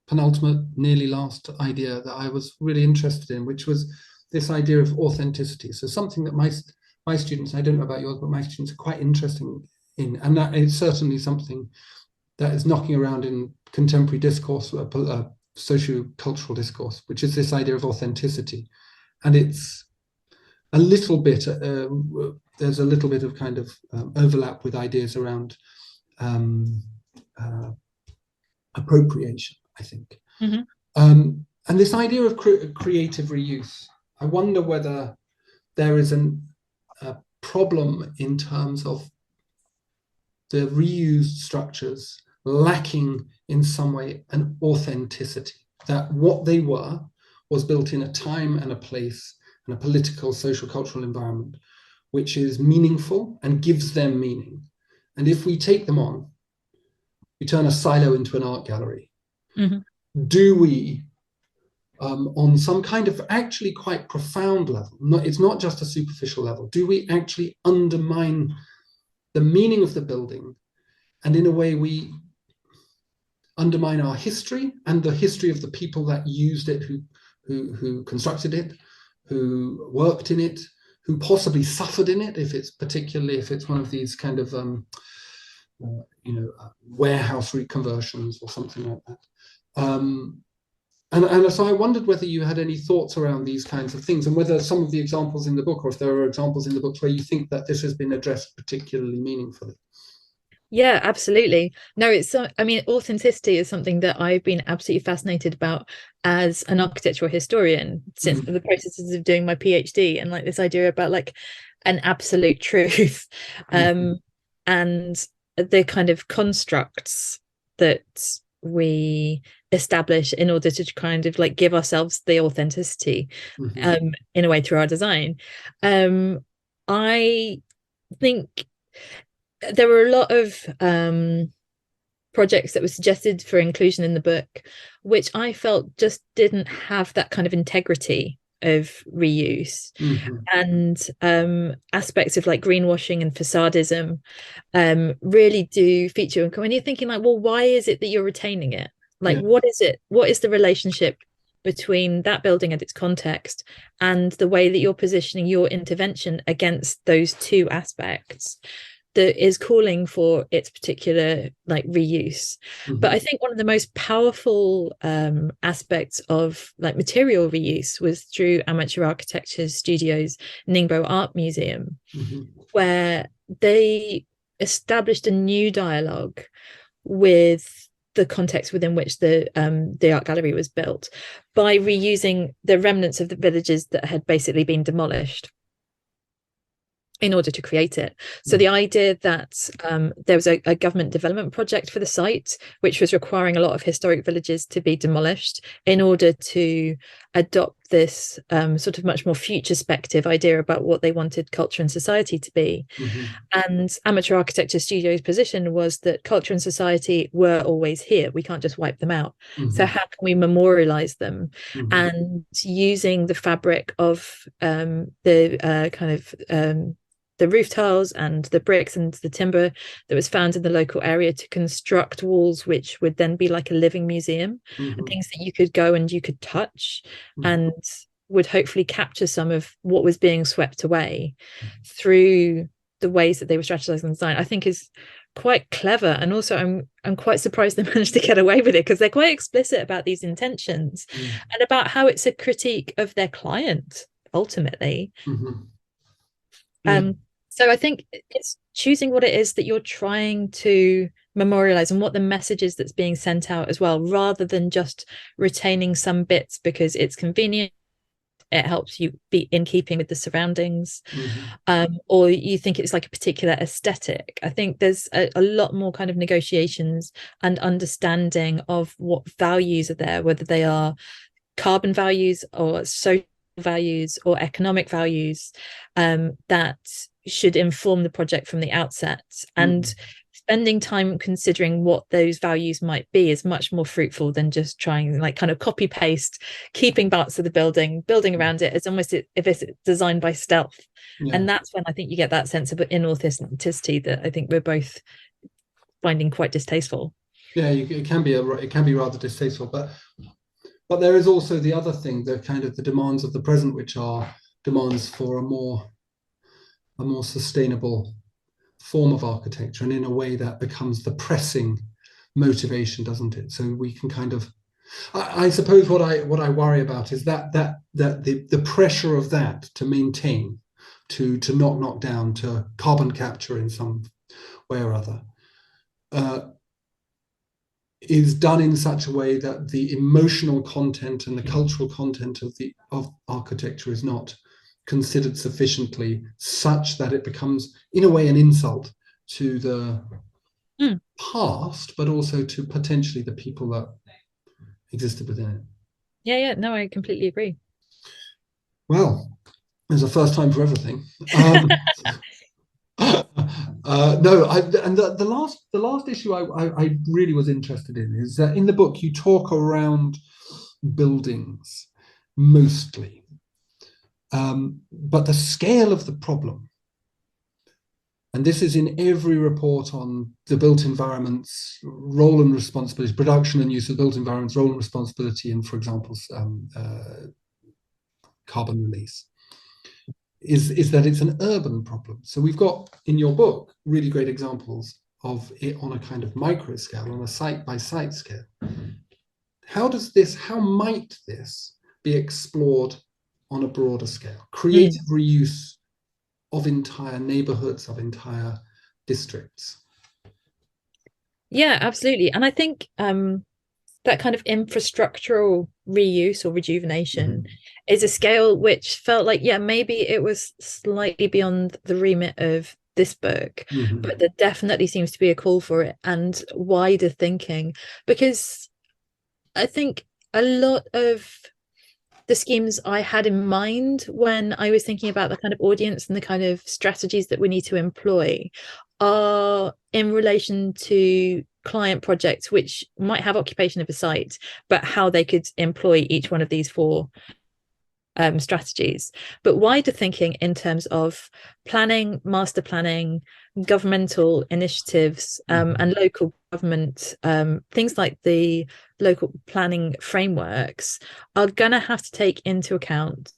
penultimate, nearly last idea that I was really interested in, which was this idea of authenticity. So something that my students, I don't know about yours, but my students are quite interested in, and that is certainly something that is knocking around in contemporary discourse, socio-cultural discourse, which is this idea of authenticity. And it's a little bit, there's a little bit of kind of overlap with ideas around appropriation, I think. And this idea of creative reuse, I wonder whether there is a problem in terms of the reused structures lacking in some way an authenticity, that what they were was built in a time and a place and a political, social, cultural environment which is meaningful and gives them meaning. And if we take them on, we turn a silo into an art gallery. Do we, on some kind of actually quite profound level, it's not just a superficial level, do we actually undermine the meaning of the building, and in a way we undermine our history and the history of the people that used it, who constructed it, who worked in it, who possibly suffered in it, particularly if it's one of these kind of warehouse reconversions or something like that. And so I wondered whether you had any thoughts around these kinds of things, and whether some of the examples in the book, or if there are examples in the books where you think that this has been addressed particularly meaningfully. Yeah, absolutely. No, I mean, authenticity is something that I've been absolutely fascinated about as an architectural historian since the processes of doing my PhD, and like this idea about like an absolute truth, and the kind of constructs that we establish in order to kind of like give ourselves the authenticity, in a way through our design. I think there were a lot of projects that were suggested for inclusion in the book, which I felt just didn't have that kind of integrity of reuse, and aspects of like greenwashing and facadism really do feature. And when you're thinking like, well, why is it that you're retaining it? Like, what is it? What is the relationship between that building and its context and the way that you're positioning your intervention against those two aspects that is calling for its particular like reuse? But I think one of the most powerful aspects of like material reuse was through Amateur Architecture Studio's Ningbo Art Museum, where they established a new dialogue with the context within which the art gallery was built by reusing the remnants of the villages that had basically been demolished in order to create it. So the idea that there was a government development project for the site, which was requiring a lot of historic villages to be demolished in order to adopt this sort of much more future-spective idea about what they wanted culture and society to be. And Amateur Architecture Studio's position was that culture and society were always here. We can't just wipe them out. So how can we memorialize them? And using the fabric of the roof tiles and the bricks and the timber that was found in the local area to construct walls which would then be like a living museum, and things that you could go and you could touch and would hopefully capture some of what was being swept away through the ways that they were strategizing and design, I think is quite clever. And also I'm quite surprised they managed to get away with it, because they're quite explicit about these intentions and about how it's a critique of their client ultimately. So I think it's choosing what it is that you're trying to memorialize and what the message is that's being sent out as well, rather than just retaining some bits because it's convenient, it helps you be in keeping with the surroundings, or you think it's like a particular aesthetic. I think there's a lot more kind of negotiations and understanding of what values are there, whether they are carbon values or social values or economic values, that should inform the project from the outset. And spending time considering what those values might be is much more fruitful than just trying like kind of copy paste, keeping parts of the building around it. It's almost if it's designed by stealth. And that's when I think you get that sense of inauthenticity that I think we're both finding quite distasteful. It can be rather distasteful, but there is also the other thing, the kind of the demands of the present, which are demands for a more sustainable form of architecture, and in a way that becomes the pressing motivation, doesn't it? So we can kind of, I suppose what I worry about is that the pressure of that to maintain, to not knock down, to carbon capture in some way or other, is done in such a way that the emotional content and the cultural content of architecture is not considered sufficiently, such that it becomes in a way an insult to the past, but also to potentially the people that existed within it. No, I completely agree. Well, there's a first time for everything. The last issue I really was interested in is that in the book you talk around buildings mostly, but the scale of the problem, and this is in every report on the built environment's role and responsibility, production and use of built environment's role and responsibility in, for example, carbon release, is that it's an urban problem. So we've got in your book really great examples of it on a kind of micro scale, on a site by site scale. how might this be explored on a broader scale? Creative reuse of entire neighborhoods, of entire districts. Yeah, absolutely. And I think that kind of infrastructural reuse or rejuvenation is a scale which felt like, yeah, maybe it was slightly beyond the remit of this book, but there definitely seems to be a call for it and wider thinking, because I think a lot of the schemes I had in mind when I was thinking about the kind of audience and the kind of strategies that we need to employ are in relation to client projects which might have occupation of a site, but how they could employ each one of these four strategies, but wider thinking in terms of planning, master planning, governmental initiatives, and local government, things like the local planning frameworks are going to have to take into account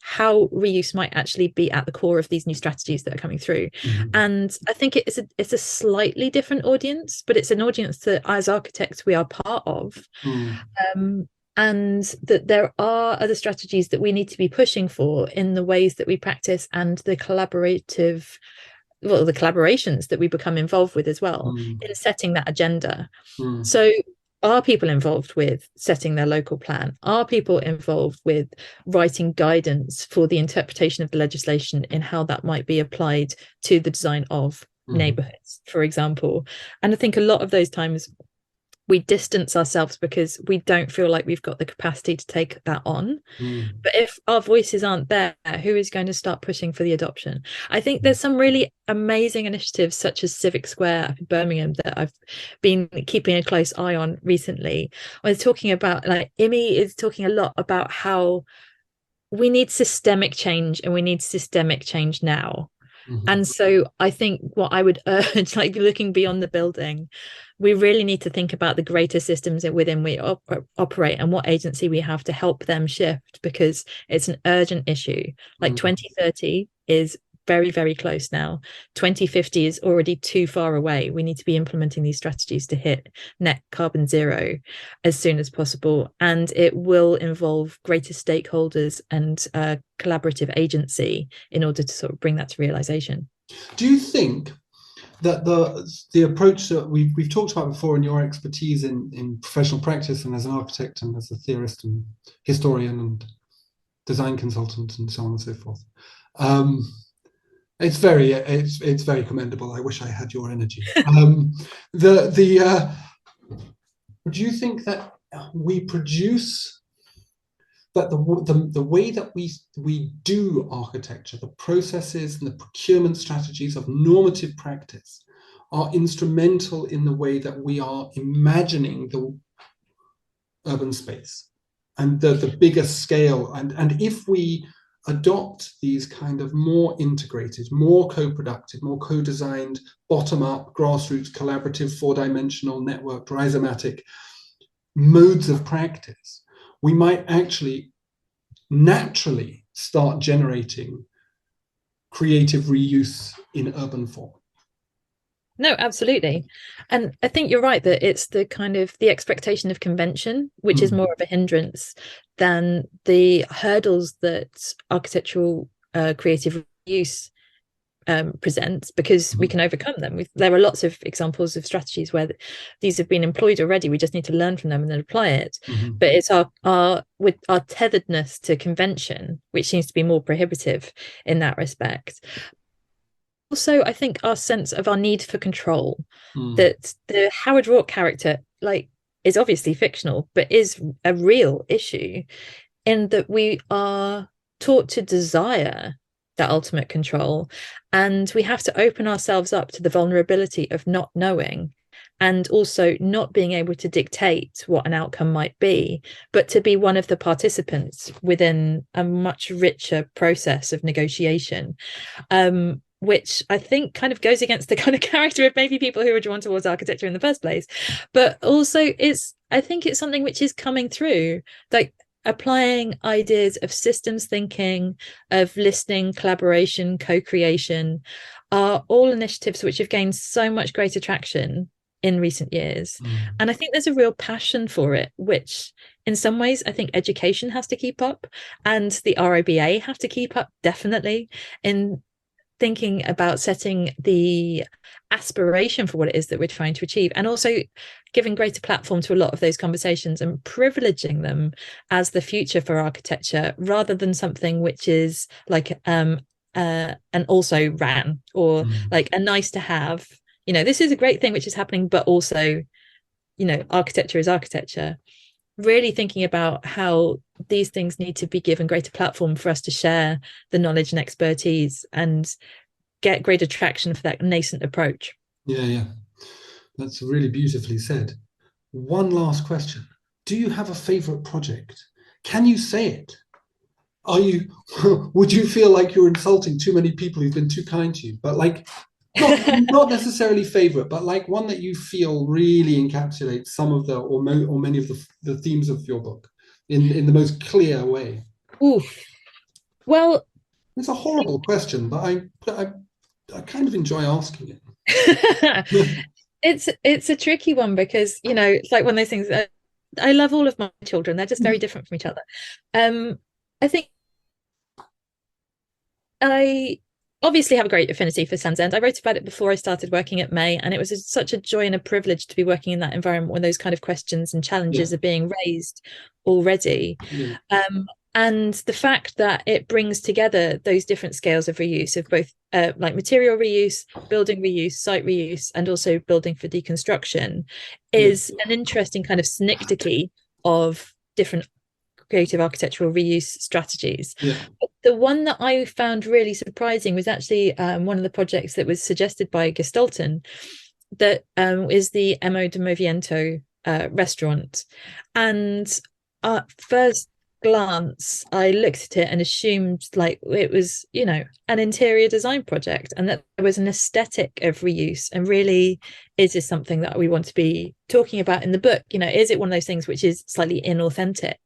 how reuse might actually be at the core of these new strategies that are coming through. And I think it's a slightly different audience, but it's an audience that as architects we are part of. And that there are other strategies that we need to be pushing for in the ways that we practice and the collaborations that we become involved with as well in setting that agenda. So are people involved with setting their local plan? Are people involved with writing guidance for the interpretation of the legislation in how that might be applied to the design of neighborhoods, for example? And I think a lot of those times we distance ourselves because we don't feel like we've got the capacity to take that on. But if our voices aren't there, who is going to start pushing for the adoption? I think there's some really amazing initiatives such as Civic Square up in Birmingham that I've been keeping a close eye on recently. I was talking about, like, Imi is talking a lot about how we need systemic change and we need systemic change now. And so I think what I would urge, like looking beyond the building, we really need to think about the greater systems within we operate and what agency we have to help them shift, because it's an urgent issue. Like 2030 is very, very close now. 2050 is already too far away. We need to be implementing these strategies to hit net carbon zero as soon as possible. And it will involve greater stakeholders and collaborative agency in order to sort of bring that to realization. Do you think that the approach that we've talked about before in your expertise in professional practice and as an architect and as a theorist and historian and design consultant and so on and so forth, it's very commendable. I wish I had your energy. Do you think that we produce that the way that we do architecture, the processes and the procurement strategies of normative practice are instrumental in the way that we are imagining the urban space and the bigger scale, and if we adopt these kind of more integrated, more co-productive, more co-designed, bottom-up, grassroots, collaborative, four-dimensional, networked, rhizomatic modes of practice, we might actually naturally start generating creative reuse in urban form. No, absolutely. And I think you're right that it's the kind of the expectation of convention, which is more of a hindrance than the hurdles that architectural creative use presents, because we can overcome them. There are lots of examples of strategies where these have been employed already. We just need to learn from them and then apply it. But it's our tetheredness to convention, which seems to be more prohibitive in that respect. Also, I think our sense of our need for control, that the Howard Rourke character, like, is obviously fictional, but is a real issue in that we are taught to desire that ultimate control, and we have to open ourselves up to the vulnerability of not knowing, and also not being able to dictate what an outcome might be, but to be one of the participants within a much richer process of negotiation, which I think kind of goes against the kind of character of maybe people who are drawn towards architecture in the first place. But also I think it's something which is coming through, like applying ideas of systems thinking, of listening, collaboration, co-creation, are all initiatives which have gained so much greater traction in recent years. Mm. And I think there's a real passion for it, which in some ways I think education has to keep up, and the RIBA have to keep up, definitely, in thinking about setting the aspiration for what it is that we're trying to achieve, and also giving greater platform to a lot of those conversations and privileging them as the future for architecture, rather than something which is like an also ran, or like a nice to have. This is a great thing which is happening, but also, architecture is architecture. Really thinking about how these things need to be given greater platform for us to share the knowledge and expertise and get greater traction for that nascent approach. Yeah. That's really beautifully said. One last question. Do you have a favorite project? Can you say it? Would you feel like you're insulting too many people who've been too kind to you? But like, not necessarily favorite, but like one that you feel really encapsulates some of the or many of the themes of your book in the most clear way. Oof. Well, it's a horrible question, but I kind of enjoy asking it. It's a tricky one, because it's like one of those things that I love all of my children. They're just very different from each other. I think I obviously have a great affinity for Sands End. I wrote about it before I started working at May, and it was such a joy and a privilege to be working in that environment when those kind of questions and challenges are being raised already. And the fact that it brings together those different scales of reuse, of both like material reuse, building reuse, site reuse, and also building for deconstruction, is an interesting kind of synecdoche of different creative architectural reuse strategies. But the one that I found really surprising was actually one of the projects that was suggested by Gestalten, that is the Emo de Movimiento restaurant. And first glance, I looked at it and assumed like it was, an interior design project, and that there was an aesthetic of reuse. And really, is this something that we want to be talking about in the book? Is it one of those things which is slightly inauthentic?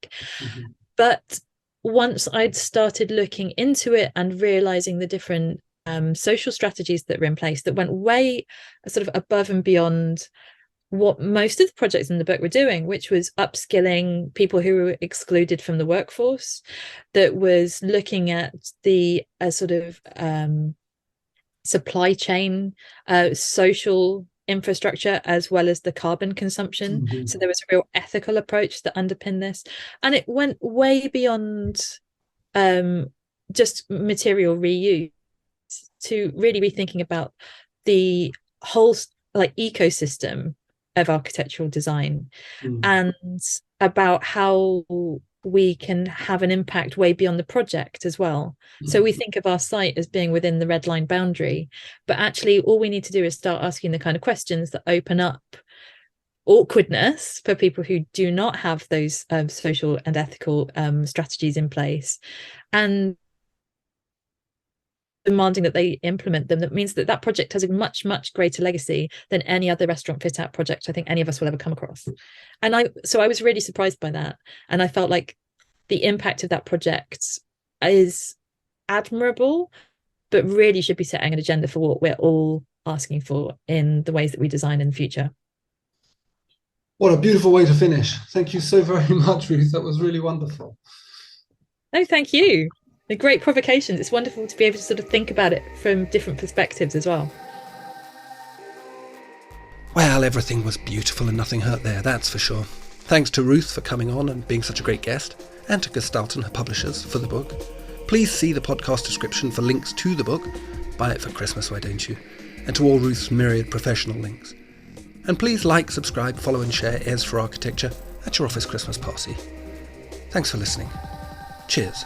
But once I'd started looking into it and realizing the different social strategies that were in place that went way sort of above and beyond what most of the projects in the book were doing, which was upskilling people who were excluded from the workforce, that was looking at the sort of supply chain, social infrastructure, as well as the carbon consumption. So there was a real ethical approach that underpinned this, and it went way beyond just material reuse, to really be thinking about the whole like ecosystem of architectural design, and about how we can have an impact way beyond the project as well. So we think of our site as being within the red line boundary, but actually all we need to do is start asking the kind of questions that open up awkwardness for people who do not have those social and ethical strategies in place, and demanding that they implement them. That means that project has a much greater legacy than any other restaurant fit out project I think any of us will ever come across. And I was really surprised by that, and I felt like the impact of that project is admirable, but really should be setting an agenda for what we're all asking for in the ways that we design in the future. What a beautiful way to finish. Thank you so very much, Ruth. That was really wonderful. No, thank you. They're great provocations. It's wonderful to be able to sort of think about it from different perspectives as well. Well, everything was beautiful and nothing hurt there, that's for sure. Thanks to Ruth for coming on and being such a great guest, and to Gestalten, her publishers, for the book. Please see the podcast description for links to the book. Buy it for Christmas, why don't you? And to all Ruth's myriad professional links. And please like, subscribe, follow and share Airs for Architecture at your office Christmas party. Thanks for listening. Cheers.